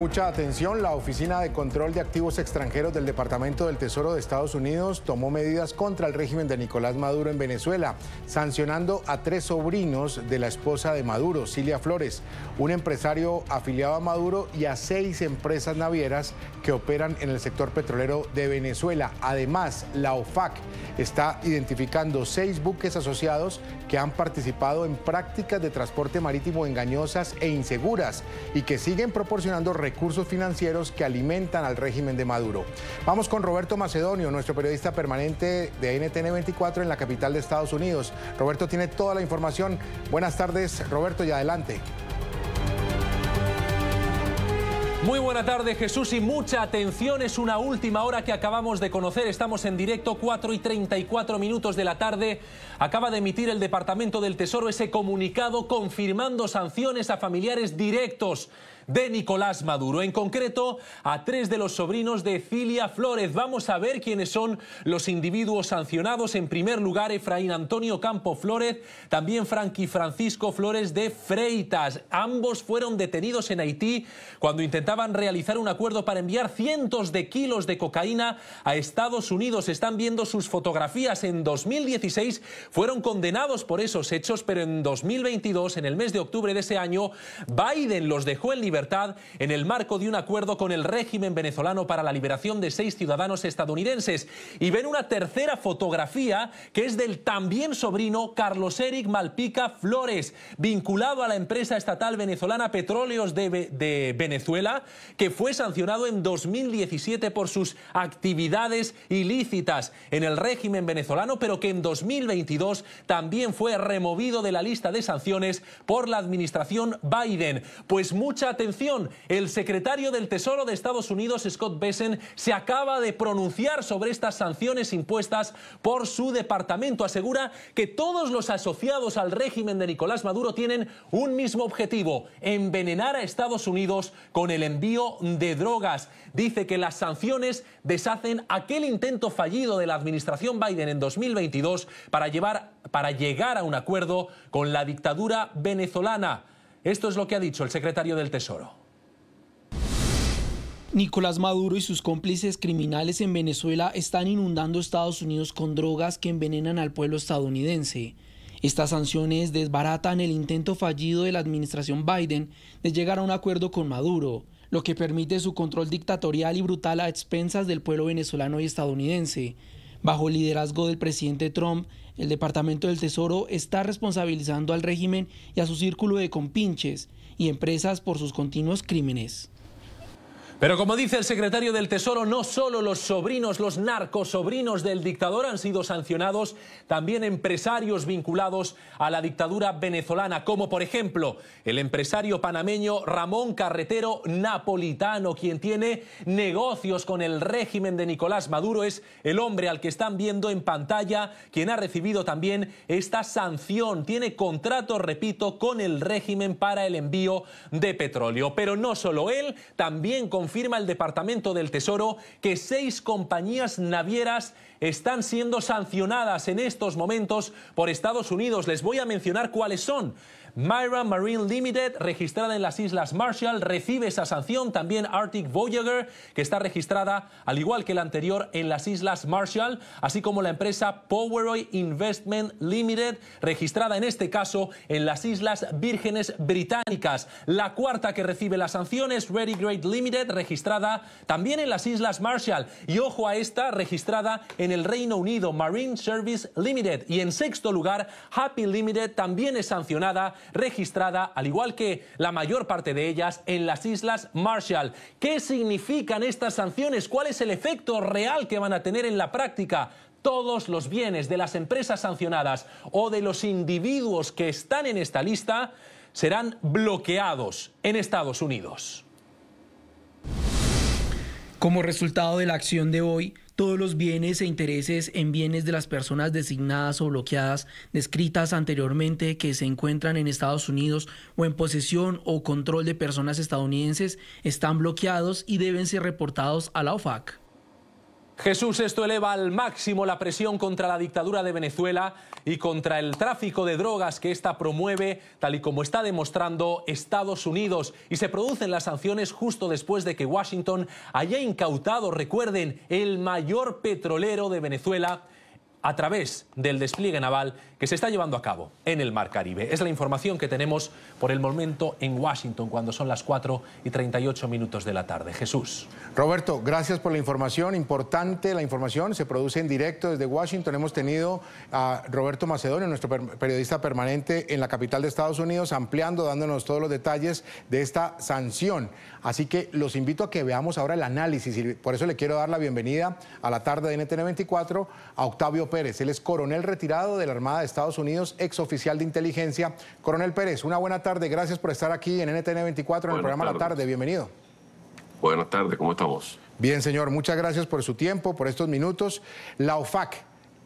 Mucha atención, la Oficina de Control de Activos Extranjeros del Departamento del Tesoro de Estados Unidos tomó medidas contra el régimen de Nicolás Maduro en Venezuela, sancionando a 3 sobrinos de la esposa de Maduro, Cilia Flores, un empresario afiliado a Maduro, y a 6 empresas navieras que operan en el sector petrolero de Venezuela. Además, la OFAC está identificando 6 buques asociados que han participado en prácticas de transporte marítimo engañosas e inseguras y que siguen proporcionando recursos financieros que alimentan al régimen de Maduro. Vamos con Roberto Macedonio, nuestro periodista permanente de NTN 24 en la capital de Estados Unidos. Roberto tiene toda la información. Buenas tardes, Roberto, y adelante. Muy buena tarde, Jesús, y mucha atención, es una última hora que acabamos de conocer. Estamos en directo, 4:34 de la tarde. Acaba de emitir el Departamento del Tesoro ese comunicado confirmando sanciones a familiares directos de Nicolás Maduro, en concreto a 3 de los sobrinos de Cilia Flores. Vamos a ver quiénes son los individuos sancionados. En primer lugar, Efraín Antonio Campo Flores, también Frankie Francisco Flores de Freitas. Ambos fueron detenidos en Haití cuando intentaban realizar un acuerdo para enviar cientos de kilos de cocaína a Estados Unidos. Están viendo sus fotografías. En 2016 fueron condenados por esos hechos, pero en 2022, en el mes de octubre de ese año, Biden los dejó en libertad en el marco de un acuerdo con el régimen venezolano para la liberación de 6 ciudadanos estadounidenses. Y ven una tercera fotografía que es del también sobrino Carlos Eric Malpica Flores, vinculado a la empresa estatal venezolana Petróleos de Venezuela, que fue sancionado en 2017 por sus actividades ilícitas en el régimen venezolano, pero que en 2022 también fue removido de la lista de sanciones por la administración Biden. Pues mucha atención, el secretario del Tesoro de Estados Unidos, Scott Bessent, se acaba de pronunciar sobre estas sanciones impuestas por su departamento. Asegura que todos los asociados al régimen de Nicolás Maduro tienen un mismo objetivo: envenenar a Estados Unidos con el envío de drogas. Dice que las sanciones deshacen aquel intento fallido de la administración Biden en 2022 para llegar a un acuerdo con la dictadura venezolana. Esto es lo que ha dicho el secretario del Tesoro. Nicolás Maduro y sus cómplices criminales en Venezuela están inundando Estados Unidos con drogas que envenenan al pueblo estadounidense. Estas sanciones desbaratan el intento fallido de la administración Biden de llegar a un acuerdo con Maduro, lo que permite su control dictatorial y brutal a expensas del pueblo venezolano y estadounidense. Bajo el liderazgo del presidente Trump, el Departamento del Tesoro está responsabilizando al régimen y a su círculo de compinches y empresas por sus continuos crímenes. Pero como dice el secretario del Tesoro, no solo los sobrinos, los narcosobrinos del dictador han sido sancionados, también empresarios vinculados a la dictadura venezolana, como por ejemplo el empresario panameño Ramón Carretero Napolitano, quien tiene negocios con el régimen de Nicolás Maduro. Es el hombre al que están viendo en pantalla, quien ha recibido también esta sanción. Tiene contrato, repito, con el régimen para el envío de petróleo. Pero no solo él, también confirma el Departamento del Tesoro que 6 compañías navieras están siendo sancionadas en estos momentos por Estados Unidos. Les voy a mencionar cuáles son. Myra Marine Limited, registrada en las Islas Marshall, recibe esa sanción. También Arctic Voyager, que está registrada, al igual que la anterior, en las Islas Marshall, así como la empresa Poweroy Investment Limited, registrada en este caso en las Islas Vírgenes Británicas. La cuarta que recibe las sanciones, Ready Great Limited, registrada también en las Islas Marshall. Y ojo a esta, registrada en el Reino Unido, Marine Service Limited. Y en sexto lugar, Happy Limited, también es sancionada, registrada, al igual que la mayor parte de ellas, en las Islas Marshall. ¿Qué significan estas sanciones? ¿Cuál es el efecto real que van a tener en la práctica? Todos los bienes de las empresas sancionadas o de los individuos que están en esta lista serán bloqueados en Estados Unidos. Como resultado de la acción de hoy, todos los bienes e intereses en bienes de las personas designadas o bloqueadas descritas anteriormente que se encuentran en Estados Unidos o en posesión o control de personas estadounidenses están bloqueados y deben ser reportados a la OFAC. Jesús, esto eleva al máximo la presión contra la dictadura de Venezuela y contra el tráfico de drogas que ésta promueve, tal y como está demostrando Estados Unidos. Y se producen las sanciones justo después de que Washington haya incautado, recuerden, el mayor petrolero de Venezuela a través del despliegue naval que se está llevando a cabo en el Mar Caribe. Es la información que tenemos por el momento en Washington cuando son las 4:38 de la tarde. Jesús. Roberto, gracias por la información. Importante la información, se produce en directo desde Washington. Hemos tenido a Roberto Macedonio, nuestro periodista permanente en la capital de Estados Unidos, ampliando, dándonos todos los detalles de esta sanción. Así que los invito a que veamos ahora el análisis y por eso le quiero dar la bienvenida a la tarde de NTN 24 a Octavio Pérez. Él es coronel retirado de la Armada de Estados Unidos, ex oficial de inteligencia. Coronel Pérez, una buena tarde. Gracias por estar aquí en NTN 24 en el programa La Tarde. Bienvenido. Buenas tardes, ¿cómo estamos? Bien, señor. Muchas gracias por su tiempo, por estos minutos. La OFAC,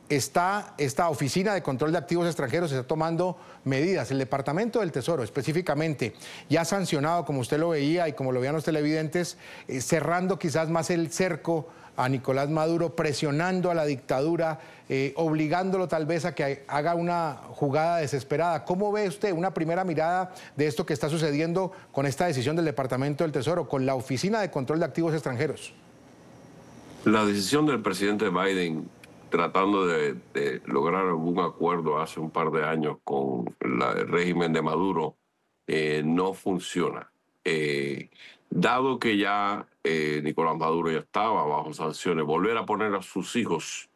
esta Oficina de Control de Activos Extranjeros, está tomando medidas. El Departamento del Tesoro, específicamente, ya ha sancionado, como usted lo veía y como lo veían los televidentes, cerrando quizás más el cerco a Nicolás Maduro, presionando a la dictadura, obligándolo tal vez a que haga una jugada desesperada. ¿Cómo ve usted una primera mirada de esto que está sucediendo con esta decisión del Departamento del Tesoro, con la Oficina de Control de Activos Extranjeros? La decisión del presidente Biden tratando de lograr algún acuerdo hace un par de años con el régimen de Maduro no funciona. Dado que ya Nicolás Maduro ya estaba bajo sanciones, volver a poner a sus hijos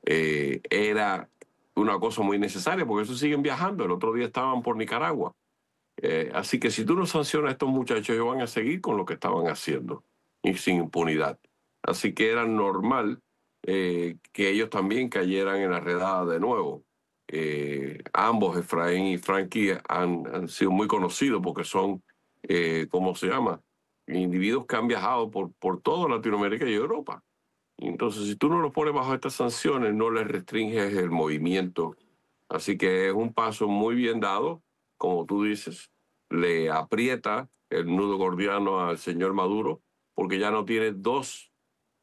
era una cosa muy necesaria, porque esos siguen viajando. El otro día estaban por Nicaragua. Así que si tú no sancionas a estos muchachos, ellos van a seguir con lo que estaban haciendo y sin impunidad. Así que era normal que ellos también cayeran en la redada de nuevo. Ambos, Efraín y Frankie, han sido muy conocidos porque son, ¿cómo se llama?, individuos que han viajado por toda Latinoamérica y Europa. Entonces, si tú no los pones bajo estas sanciones, no les restringes el movimiento. Así que es un paso muy bien dado. Como tú dices, le aprieta el nudo gordiano al señor Maduro, porque ya no tiene dos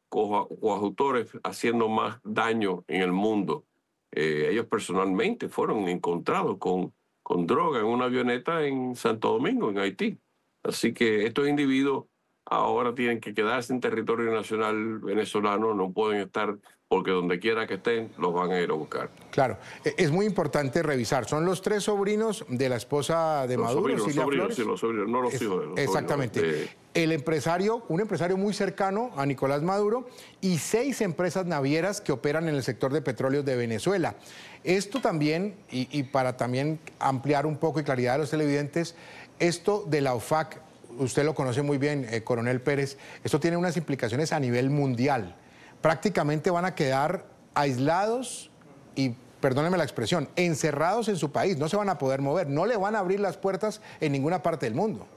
coautores haciendo más daño en el mundo. Ellos personalmente fueron encontrados con droga en una avioneta en Santo Domingo, en Haití. Así que estos individuos ahora tienen que quedarse en territorio nacional venezolano, no pueden estar, porque donde quiera que estén, los van a ir a buscar. Claro, es muy importante revisar. Son los tres sobrinos de la esposa de Maduro, Cilia Flores. Sí, los sobrinos, no los hijos de los exactamente. sobrinos. El empresario, un empresario muy cercano a Nicolás Maduro y 6 empresas navieras que operan en el sector de petróleos de Venezuela. Esto también, y para también ampliar un poco y claridad a los televidentes, esto de la OFAC, usted lo conoce muy bien, coronel Pérez, esto tiene unas implicaciones a nivel mundial. Prácticamente van a quedar aislados y, perdónenme la expresión, encerrados en su país, no se van a poder mover, no le van a abrir las puertas en ninguna parte del mundo.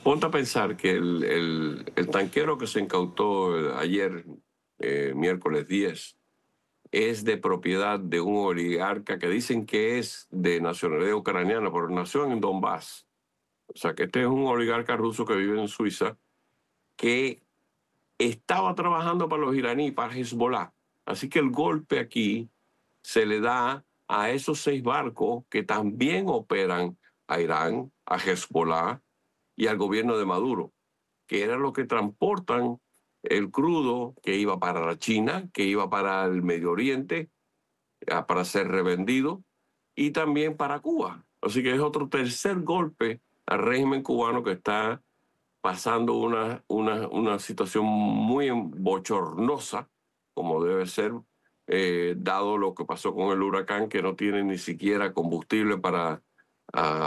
Ponte a pensar que el tanquero que se incautó ayer, miércoles 10, es de propiedad de un oligarca que dicen que es de nacionalidad ucraniana, pero nació en Donbass. O sea, que este es un oligarca ruso que vive en Suiza, que estaba trabajando para los iraníes, para Hezbollah. Así que el golpe aquí se le da a esos 6 barcos que también operan a Irán, a Hezbollah y al gobierno de Maduro, que eran los que transportan el crudo que iba para la China, que iba para el Medio Oriente, para ser revendido, y también para Cuba. Así que es otro tercer golpe al régimen cubano que está pasando una situación muy bochornosa, como debe ser, dado lo que pasó con el huracán, que no tiene ni siquiera combustible para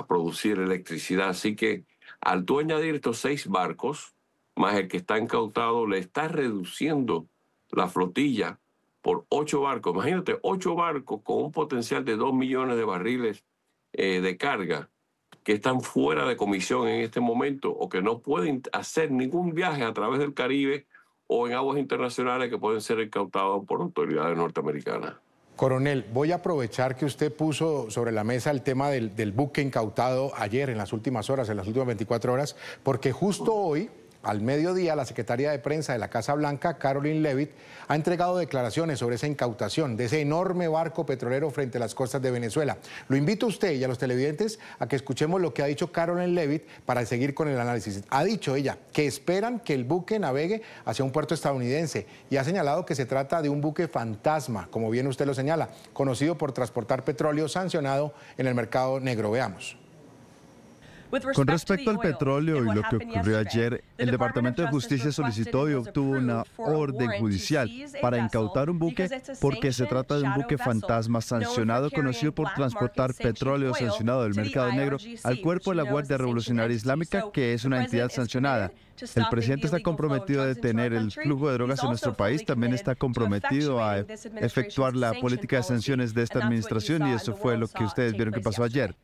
producir electricidad. Así que al tú añadir estos 6 barcos, más el que está incautado, le está reduciendo la flotilla por 8 barcos. Imagínate, 8 barcos con un potencial de 2 millones de barriles de carga, que están fuera de comisión en este momento o que no pueden hacer ningún viaje a través del Caribe o en aguas internacionales que pueden ser incautados por autoridades norteamericanas. Coronel, voy a aprovechar que usted puso sobre la mesa el tema del buque incautado ayer, en las últimas horas, en las últimas 24 horas, porque justo hoy al mediodía, la secretaria de prensa de la Casa Blanca, Karoline Leavitt, ha entregado declaraciones sobre esa incautación de ese enorme barco petrolero frente a las costas de Venezuela. Lo invito a usted y a los televidentes a que escuchemos lo que ha dicho Karoline Leavitt para seguir con el análisis. Ha dicho ella que esperan que el buque navegue hacia un puerto estadounidense y ha señalado que se trata de un buque fantasma, como bien usted lo señala, conocido por transportar petróleo sancionado en el mercado negro. Veamos. Con respecto al petróleo y lo que ocurrió ayer, el Departamento de Justicia solicitó y obtuvo una orden judicial para incautar un buque porque se trata de un buque fantasma sancionado conocido por transportar petróleo sancionado del mercado negro al cuerpo de la Guardia Revolucionaria Islámica, que es una entidad sancionada. El presidente está comprometido a detener el flujo de drogas en nuestro país, también está comprometido a efectuar la política de sanciones de esta administración y eso fue lo que ustedes vieron que pasó ayer.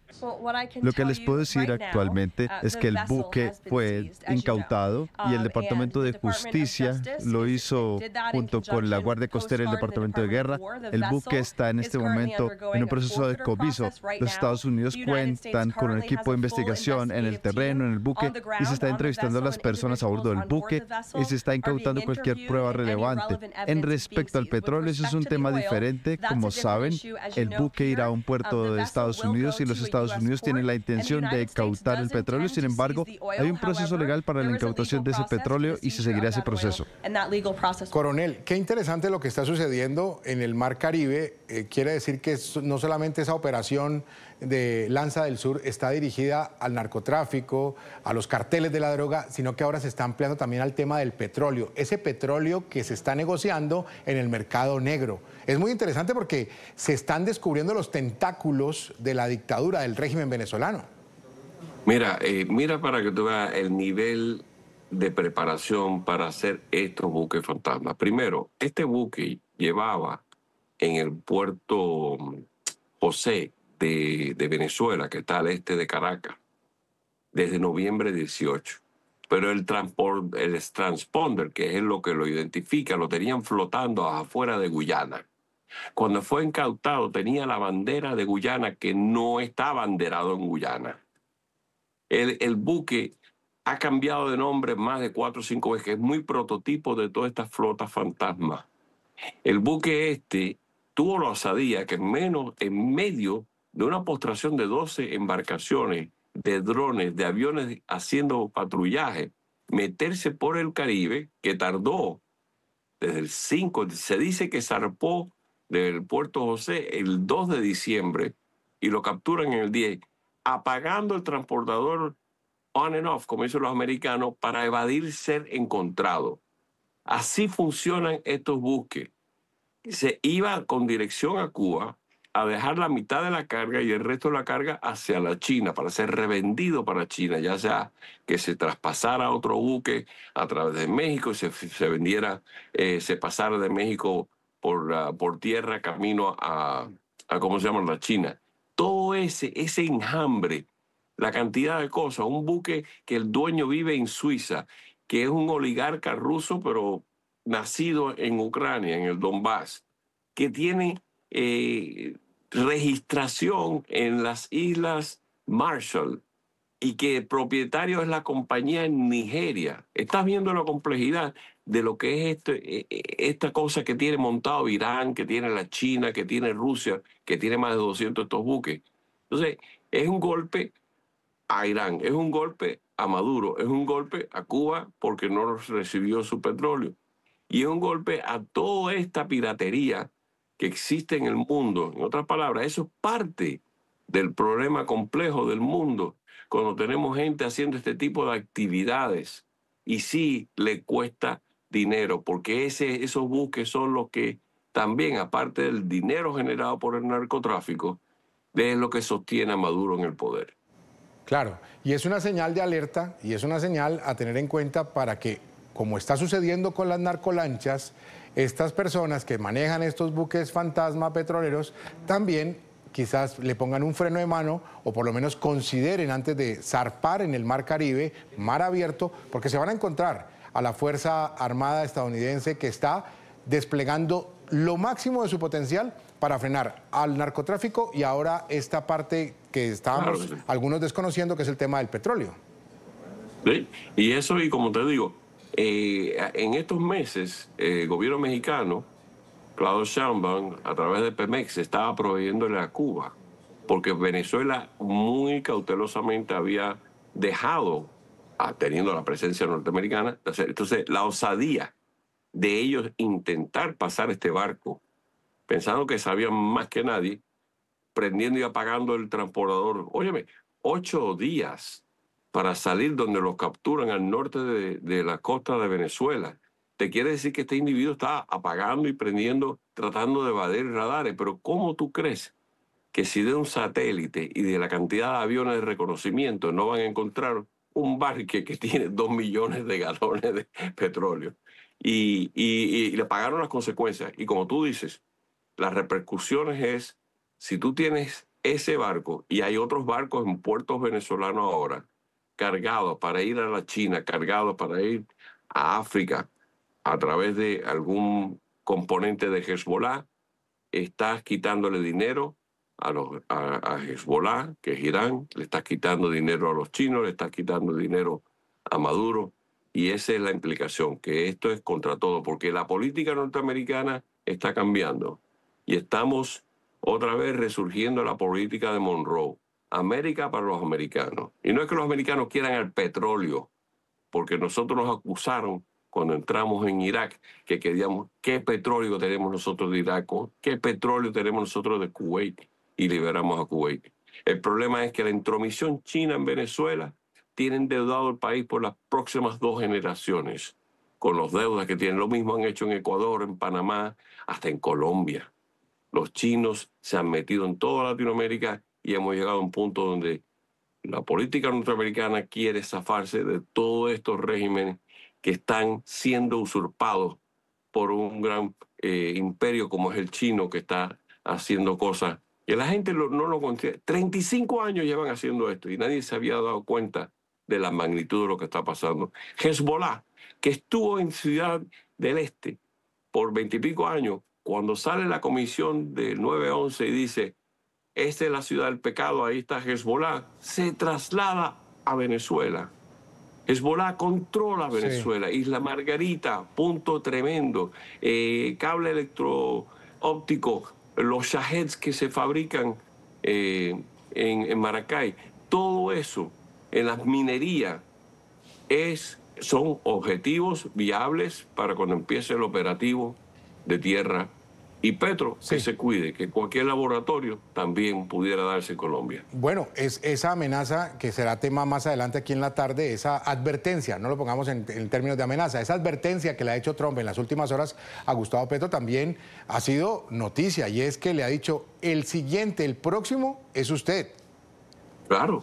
Lo que les puedo decir actualmente es que el buque fue incautado y el Departamento de Justicia lo hizo junto con la Guardia Costera y el Departamento de Guerra. El buque está en este momento en un proceso de decomiso. Los Estados Unidos cuentan con un equipo de investigación en el terreno, en el buque, y se está entrevistando a las personas a bordo del buque y se está incautando cualquier prueba relevante. En respecto al petróleo, eso es un tema diferente. Como saben, el buque irá a un puerto de Estados Unidos y los Estados Unidos tienen la intención de incautar el petróleo. Sin embargo, hay un proceso legal para la incautación de ese petróleo y se seguirá ese proceso. Coronel, qué interesante lo que está sucediendo en el Mar Caribe. Quiere decir que no solamente esa operación de Lanza del Sur está dirigida al narcotráfico, a los carteles de la droga, sino que ahora se está ampliando también al tema del petróleo, ese petróleo que se está negociando en el mercado negro. Es muy interesante porque se están descubriendo los tentáculos de la dictadura, del régimen venezolano. Mira para que tú veas el nivel de preparación para hacer estos buques fantasmas. Primero, este buque llevaba en el puerto José de Venezuela, que está al este de Caracas, desde noviembre 18. Pero el transponder, que es lo que lo identifica, lo tenían flotando afuera de Guyana. Cuando fue incautado tenía la bandera de Guyana, que no está abanderado en Guyana. El buque ha cambiado de nombre más de 4 o 5 veces, es muy prototipo de toda esta flota fantasma. El buque tuvo la osadía que en medio de una postración de 12 embarcaciones, de drones, de aviones haciendo patrullaje, meterse por el Caribe, que tardó desde el 5, se dice que zarpó del puerto José el 2 de diciembre y lo capturan en el 10, apagando el transportador on and off, como dicen los americanos, para evadir ser encontrado. Así funcionan estos buques. Se iba con dirección a Cuba a dejar la mitad de la carga y el resto de la carga hacia la China para ser revendido para China, ya sea que se traspasara a otro buque a través de México y se vendiera, se pasara de México por tierra camino a ¿cómo se llama? La China. Todo ese enjambre, la cantidad de cosas, un buque que el dueño vive en Suiza, que es un oligarca ruso, pero nacido en Ucrania, en el Donbass, que tiene registración en las Islas Marshall y que el propietario es la compañía en Nigeria. Estás viendo la complejidad de lo que es esta cosa que tiene montado Irán, que tiene la China, que tiene Rusia, que tiene más de 200 de estos buques. Entonces, es un golpe a Irán, es un golpe a Maduro, es un golpe a Cuba porque no recibió su petróleo. Y es un golpe a toda esta piratería que existe en el mundo. En otras palabras, eso es parte del problema complejo del mundo cuando tenemos gente haciendo este tipo de actividades. Y sí le cuesta dinero, porque esos buques son los que también, aparte del dinero generado por el narcotráfico, es lo que sostiene a Maduro en el poder. Claro, y es una señal de alerta y es una señal a tener en cuenta para que, como está sucediendo con las narcolanchas, estas personas que manejan estos buques fantasma petroleros también quizás le pongan un freno de mano o por lo menos consideren antes de zarpar en el Mar Caribe, mar abierto, porque se van a encontrar a la Fuerza Armada estadounidense que está desplegando lo máximo de su potencial para frenar al narcotráfico y ahora esta parte que estábamos algunos desconociendo, que es el tema del petróleo. ¿Sí? Y eso, y como te digo, en estos meses, el gobierno mexicano, Claudio Sheinbaum, a través de Pemex, estaba proveyéndole a Cuba, porque Venezuela muy cautelosamente había dejado, teniendo la presencia norteamericana, entonces la osadía de ellos intentar pasar este barco, pensando que sabían más que nadie, prendiendo y apagando el transportador. Óyeme, 8 días para salir donde los capturan al norte de la costa de Venezuela. Te quiere decir que este individuo está apagando y prendiendo, tratando de evadir radares. Pero ¿cómo tú crees que si de un satélite y de la cantidad de aviones de reconocimiento no van a encontrar un barque que tiene 2 millones de galones de petróleo? Y le pagaron las consecuencias. Y como tú dices, las repercusiones es, si tú tienes ese barco y hay otros barcos en puertos venezolanos ahora, cargados para ir a la China, cargados para ir a África a través de algún componente de Hezbollah, estás quitándole dinero a Hezbollah, que es Irán, le estás quitando dinero a los chinos, le estás quitando dinero a Maduro, y esa es la implicación, que esto es contra todo, porque la política norteamericana está cambiando y estamos otra vez resurgiendo la política de Monroe. América para los americanos. Y no es que los americanos quieran el petróleo, porque nosotros nos acusaron cuando entramos en Irak que queríamos, ¿qué petróleo tenemos nosotros de Irak? ¿Qué petróleo tenemos nosotros de Kuwait? Y liberamos a Kuwait. El problema es que la intromisión china en Venezuela tiene endeudado el país por las próximas 2 generaciones, con los deudas que tienen. Lo mismo han hecho en Ecuador, en Panamá, hasta en Colombia. Los chinos se han metido en toda Latinoamérica y hemos llegado a un punto donde la política norteamericana quiere zafarse de todos estos regímenes que están siendo usurpados por un gran imperio como es el chino, que está haciendo cosas que la gente no lo considera. 35 años llevan haciendo esto y nadie se había dado cuenta de la magnitud de lo que está pasando. Hezbollah, que estuvo en Ciudad del Este por 20 y pico años, cuando sale la comisión del 9/11 y dice, esta es la ciudad del pecado, ahí está Hezbollah, se traslada a Venezuela. Hezbollah controla Venezuela, sí. Isla Margarita, punto tremendo, cable electro-óptico, los Shaheds que se fabrican en Maracay, todo eso en las minerías son objetivos viables para cuando empiece el operativo de tierra. Y Petro, sí, que se cuide, que cualquier laboratorio también pudiera darse en Colombia. Bueno, es esa amenaza, que será tema más adelante aquí en la tarde, esa advertencia, no lo pongamos en términos de amenaza, esa advertencia que le ha hecho Trump en las últimas horas a Gustavo Petro también ha sido noticia, y es que le ha dicho, el próximo es usted. Claro.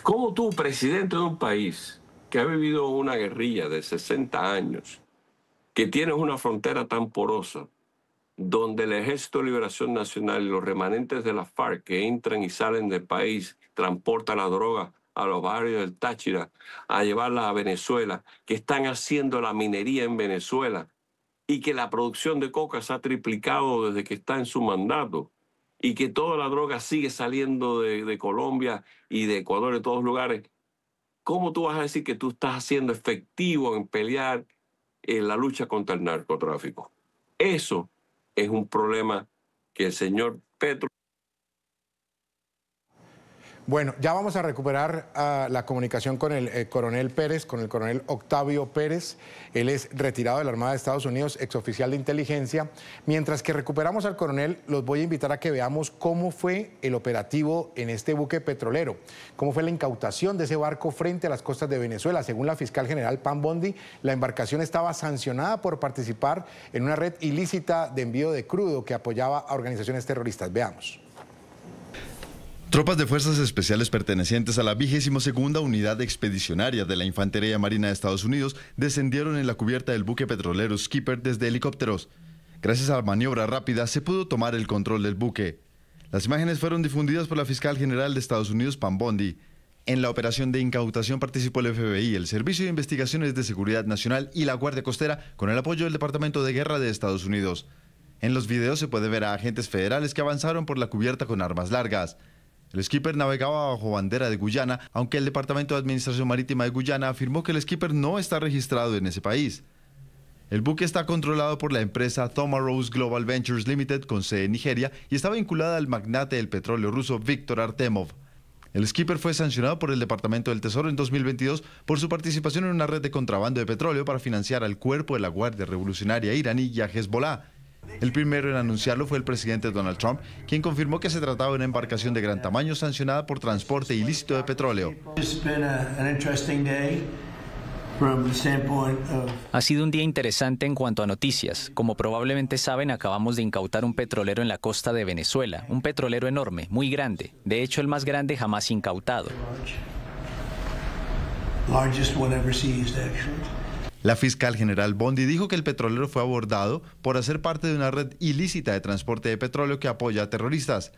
¿Cómo tú, presidente de un país que ha vivido una guerrilla de 60 años, que tienes una frontera tan porosa, donde el Ejército de Liberación Nacional y los remanentes de la FARC que entran y salen del país, transportan la droga a los barrios del Táchira, a llevarla a Venezuela, que están haciendo la minería en Venezuela y que la producción de coca se ha triplicado desde que está en su mandato y que toda la droga sigue saliendo de Colombia y de Ecuador, de todos lugares? ¿Cómo tú vas a decir que tú estás haciendo efectivo en pelear en la lucha contra el narcotráfico? Eso es un problema que el señor Petro... Bueno, ya vamos a recuperar la comunicación con el coronel Pérez, con el coronel Octavio Pérez. Él es retirado de la Armada de Estados Unidos, exoficial de inteligencia. Mientras que recuperamos al coronel, los voy a invitar a que veamos cómo fue el operativo en este buque petrolero, cómo fue la incautación de ese barco frente a las costas de Venezuela. Según la fiscal general Pam Bondi, la embarcación estaba sancionada por participar en una red ilícita de envío de crudo que apoyaba a organizaciones terroristas. Veamos. Tropas de fuerzas especiales pertenecientes a la 22ª Unidad Expedicionaria de la Infantería Marina de Estados Unidos descendieron en la cubierta del buque petrolero Skipper desde helicópteros. Gracias a la maniobra rápida se pudo tomar el control del buque. Las imágenes fueron difundidas por la fiscal general de Estados Unidos, Pam Bondi. En la operación de incautación participó el FBI, el Servicio de Investigaciones de Seguridad Nacional y la Guardia Costera, con el apoyo del Departamento de Guerra de Estados Unidos. En los videos se puede ver a agentes federales que avanzaron por la cubierta con armas largas. El skipper navegaba bajo bandera de Guyana, aunque el Departamento de Administración Marítima de Guyana afirmó que el skipper no está registrado en ese país. El buque está controlado por la empresa Thomarose Global Ventures Limited con sede en Nigeria y está vinculada al magnate del petróleo ruso Viktor Artemov. El skipper fue sancionado por el Departamento del Tesoro en 2022 por su participación en una red de contrabando de petróleo para financiar al cuerpo de la Guardia Revolucionaria iraní y a Hezbollah. El primero en anunciarlo fue el presidente Donald Trump, quien confirmó que se trataba de una embarcación de gran tamaño sancionada por transporte ilícito de petróleo. Ha sido un día interesante en cuanto a noticias. Como probablemente saben, acabamos de incautar un petrolero en la costa de Venezuela. Un petrolero enorme, muy grande. De hecho, el más grande jamás incautado. La fiscal general Bondi dijo que el petrolero fue abordado por hacer parte de una red ilícita de transporte de petróleo que apoya a terroristas.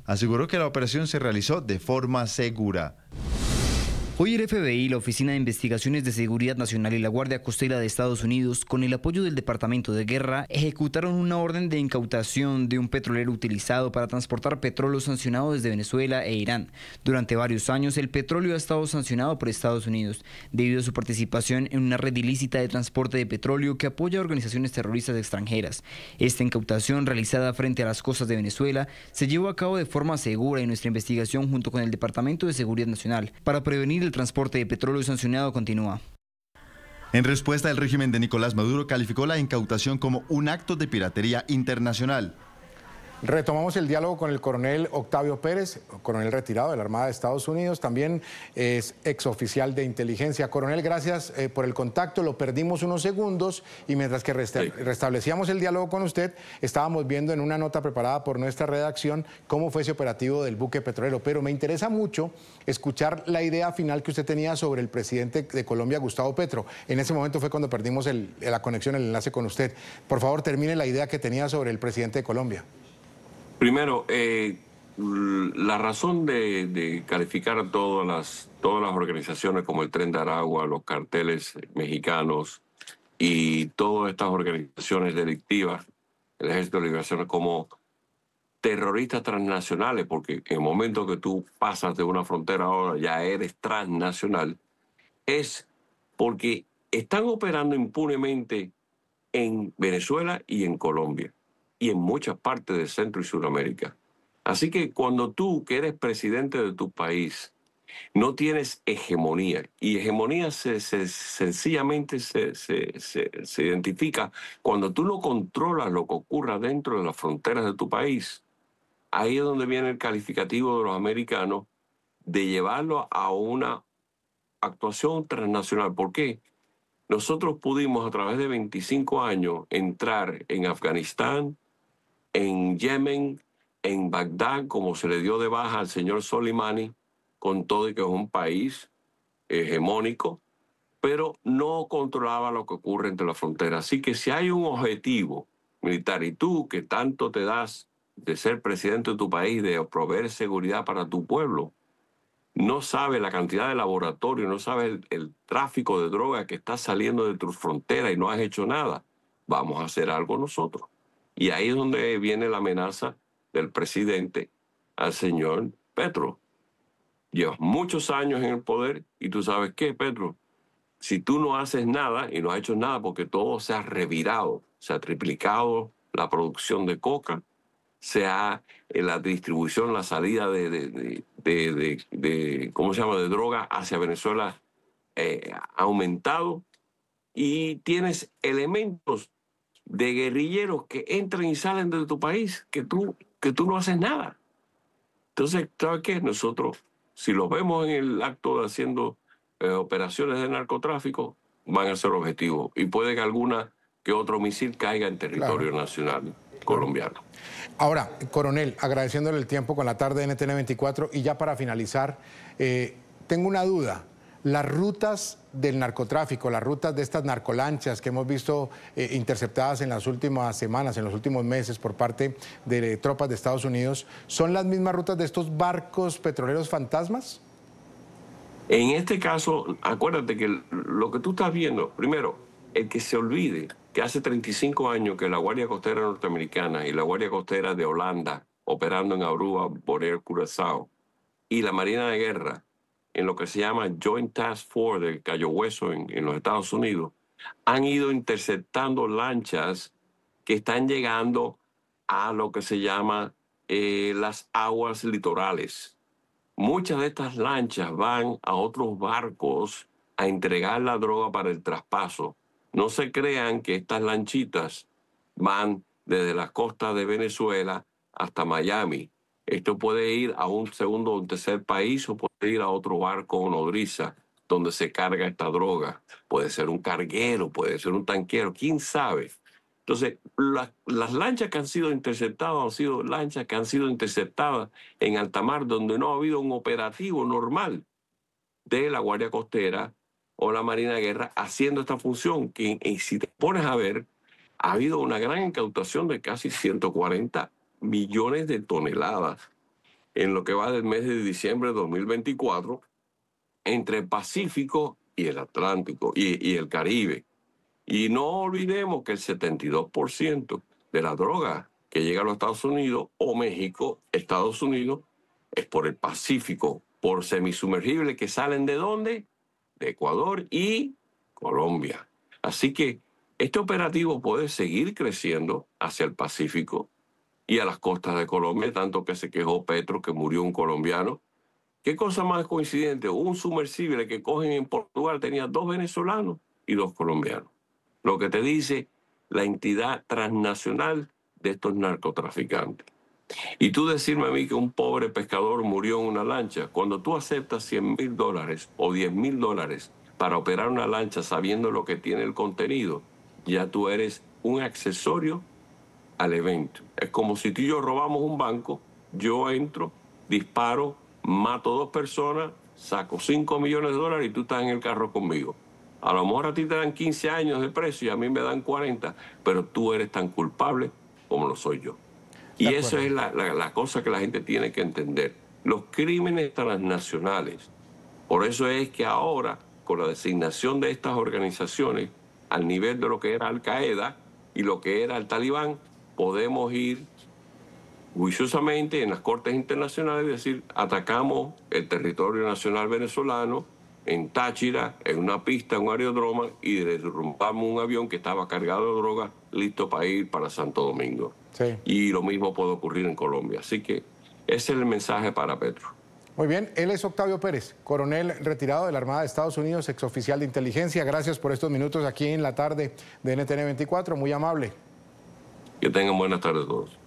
Aseguró que la operación se realizó de forma segura. Hoy el FBI, la Oficina de Investigaciones de Seguridad Nacional y la Guardia Costera de Estados Unidos, con el apoyo del Departamento de Guerra, ejecutaron una orden de incautación de un petrolero utilizado para transportar petróleo sancionado desde Venezuela e Irán. Durante varios años, el petróleo ha estado sancionado por Estados Unidos, debido a su participación en una red ilícita de transporte de petróleo que apoya a organizaciones terroristas extranjeras. Esta incautación, realizada frente a las costas de Venezuela, se llevó a cabo de forma segura y nuestra investigación junto con el Departamento de Seguridad Nacional para prevenir el transporte de petróleo sancionado continúa. En respuesta, el régimen de Nicolás Maduro calificó la incautación como un acto de piratería internacional. Retomamos el diálogo con el coronel Octavio Pérez, coronel retirado de la Armada de Estados Unidos, también es exoficial de inteligencia. Coronel, gracias por el contacto, lo perdimos unos segundos y mientras que restablecíamos el diálogo con usted, estábamos viendo en una nota preparada por nuestra redacción cómo fue ese operativo del buque petrolero, pero me interesa mucho escuchar la idea final que usted tenía sobre el presidente de Colombia, Gustavo Petro. En ese momento fue cuando perdimos la conexión, el enlace con usted. Por favor, termine la idea que tenía sobre el presidente de Colombia. Primero, la razón de calificar a todas las organizaciones como el Tren de Aragua, los carteles mexicanos y todas estas organizaciones delictivas, el Ejército de Liberación, como terroristas transnacionales, porque en el momento que tú pasas de una frontera ahora ya eres transnacional, es porque están operando impunemente en Venezuela y en Colombia y en muchas partes de Centro y Sudamérica. Así que cuando tú, que eres presidente de tu país, no tienes hegemonía, y hegemonía sencillamente se identifica cuando tú no controlas lo que ocurra dentro de las fronteras de tu país. Ahí es donde viene el calificativo de los americanos de llevarlo a una actuación transnacional. ¿Por qué? Nosotros pudimos a través de 25 años entrar en Afganistán, en Yemen, en Bagdad, como se le dio de baja al señor Soleimani, con todo y que es un país hegemónico, pero no controlaba lo que ocurre entre las fronteras. Así que si hay un objetivo militar y tú que tanto te das de ser presidente de tu país, de proveer seguridad para tu pueblo, no sabes la cantidad de laboratorios, no sabes el tráfico de droga que está saliendo de tus fronteras y no has hecho nada, vamos a hacer algo nosotros. Y ahí es donde viene la amenaza del presidente al señor Petro. Llevas muchos años en el poder y tú sabes qué, Petro, si tú no haces nada y no has hecho nada porque todo se ha revirado, se ha triplicado la producción de coca, se ha la distribución, la salida ¿cómo se llama?, de droga hacia Venezuela ha aumentado y tienes elementos de guerrilleros que entran y salen de tu país, que tú no haces nada. Entonces, ¿sabes qué? Nosotros, si los vemos en el acto de haciendo operaciones de narcotráfico, van a ser objetivos. Y puede que alguna que otro misil caiga en territorio nacional colombiano. Ahora, coronel, agradeciéndole el tiempo con la tarde de NTN 24 y ya para finalizar, tengo una duda. Las rutas del narcotráfico, las rutas de estas narcolanchas que hemos visto interceptadas en las últimas semanas, en los últimos meses por parte de tropas de Estados Unidos, ¿son las mismas rutas de estos barcos petroleros fantasmas? En este caso, acuérdate que lo que tú estás viendo, primero, el que se olvide que hace 35 años que la Guardia Costera norteamericana y la Guardia Costera de Holanda, operando en Aruba, Bonaire, Curazao, y la Marina de Guerra, en lo que se llama Joint Task Force del Cayo Hueso en los Estados Unidos, han ido interceptando lanchas que están llegando a lo que se llama las aguas litorales. Muchas de estas lanchas van a otros barcos a entregar la droga para el traspaso. No se crean que estas lanchitas van desde las costas de Venezuela hasta Miami. Esto puede ir a un segundo o un tercer país o puede ir a otro barco o nodriza donde se carga esta droga. Puede ser un carguero, puede ser un tanquero, quién sabe. Entonces, las lanchas que han sido interceptadas han sido lanchas que han sido interceptadas en alta mar donde no ha habido un operativo normal de la Guardia Costera o la Marina de Guerra haciendo esta función. Y si te pones a ver, ha habido una gran incautación de casi 140 millones de toneladas en lo que va del mes de diciembre de 2024 entre el Pacífico y el Atlántico y el Caribe. Y no olvidemos que el 72% de la droga que llega a los Estados Unidos o México, Estados Unidos, es por el Pacífico, por semisumergibles que salen ¿de dónde? De Ecuador y Colombia. Así que este operativo puede seguir creciendo hacia el Pacífico y a las costas de Colombia, tanto que se quejó Petro que murió un colombiano. ¿Qué cosa más coincidente? Un sumergible que cogen en Portugal tenía 2 venezolanos y 2 colombianos. Lo que te dice la entidad transnacional de estos narcotraficantes. Y tú decirme a mí que un pobre pescador murió en una lancha, cuando tú aceptas $100,000 o $10,000 para operar una lancha sabiendo lo que tiene el contenido, ya tú eres un accesorio al evento. Es como si tú y yo robamos un banco, yo entro, disparo, mato 2 personas, saco $5 millones y tú estás en el carro conmigo. A lo mejor a ti te dan 15 años de precio y a mí me dan 40, pero tú eres tan culpable como lo soy yo. Y eso es la cosa que la gente tiene que entender. Los crímenes transnacionales. Por eso es que ahora, con la designación de estas organizaciones, al nivel de lo que era Al-Qaeda y lo que era el Talibán, podemos ir juiciosamente en las cortes internacionales y decir, atacamos el territorio nacional venezolano, en Táchira, en una pista, en un aeródromo, y derrumbamos un avión que estaba cargado de droga, listo para ir para Santo Domingo. Sí. Y lo mismo puede ocurrir en Colombia. Así que ese es el mensaje para Petro. Muy bien, él es Octavio Pérez, coronel retirado de la Armada de Estados Unidos, exoficial de inteligencia. Gracias por estos minutos aquí en la tarde de NTN 24, muy amable. Que tengan buenas tardes todos.